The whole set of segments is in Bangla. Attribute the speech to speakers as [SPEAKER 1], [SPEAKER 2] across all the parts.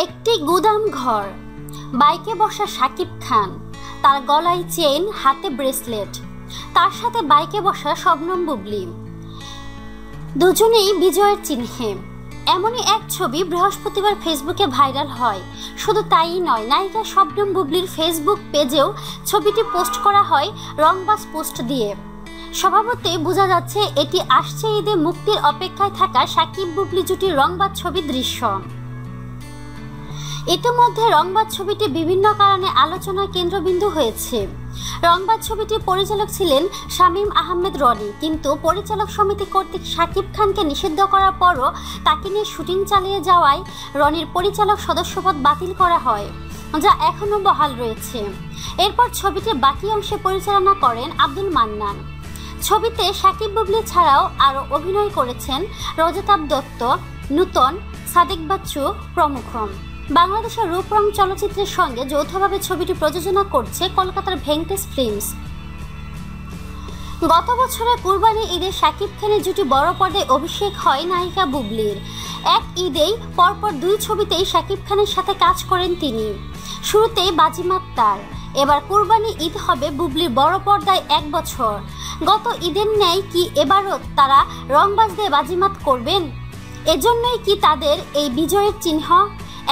[SPEAKER 1] একটি গুদাম ঘর, বাইকে বসা শাকিব খান, তার গলায় চেইন, হাতে ব্রেসলেট, তার সাথে বাইকে বসা শবনম বুবলি, দুজনেই বিজয়ের চিহ্নে। এমনই এক ছবি বৃহস্পতিবার ফেসবুকে ভাইরাল হয়। শুধু তাই নয়, নায়িকা শবনম বুবলির ফেসবুক পেজেও ছবিটি পোস্ট করা হয় রংবাজ পোস্ট দিয়ে। স্বভাবতই বোঝা যাচ্ছে এটি আসছে ঈদে মুক্তির অপেক্ষায় থাকা শাকিব বুবলি জুটির রংবাজ ছবির দৃশ্য। ইতিমধ্যে রংবাজ ছবিটি বিভিন্ন কারণে আলোচনার কেন্দ্রবিন্দু হয়েছে। রংবাজ ছবিটির পরিচালক ছিলেন শামীম আহমেদ রনি, কিন্তু পরিচালক সমিতি কর্তৃক শাকিব খানকে নিষিদ্ধ করার পরও তাকে নিয়ে শুটিং চালিয়ে যাওয়ায় রনির পরিচালক সদস্যপদ বাতিল করা হয়, যা এখনও বহাল রয়েছে। এরপর ছবিটির বাকি অংশে পরিচালনা করেন আব্দুল মান্নান। ছবিতে শাকিব বুবলি ছাড়াও আরও অভিনয় করেছেন রজতাভ দত্ত, নূতন, সাদিক বাচ্চু প্রমুখ। বাংলাদেশের রূপরং চলচ্চিত্রের সঙ্গে যৌথভাবে ছবিটি প্রযোজনা করছে কলকাতার ভেঙ্কটেশ ফিল্মস। গত বছরের কুরবানি ঈদে শাকিব খানের জুটি বড় পর্দায় অভিষেক হয় নায়িকা বুবলির। এক ঈদেই পরপর দুই ছবিতেই শাকিব খানের সাথে কাজ করেন তিনি। শুরুতেই বাজিমাত তার, এবার কুরবানি ঈদ হবে বুবলির বড় পর্দায় 1 বছর। গত ঈদের ন্যায় কি এবারও তারা রংবাজ দিয়ে বাজিমাত করবেন? এজন্যই কি তাদের এই বিজয়ের চিহ্ন?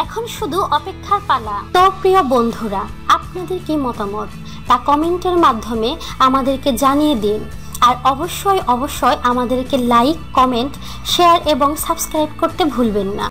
[SPEAKER 1] এখন শুধু অপেক্ষার পালা। তো প্রিয় বন্ধুরা, আপনাদের কি মতামত তা কমেন্টের মাধ্যমে আমাদেরকে জানিয়ে দিন। আর অবশ্যই আমাদেরকে লাইক, কমেন্ট, শেয়ার এবং সাবস্ক্রাইব করতে ভুলবেন না।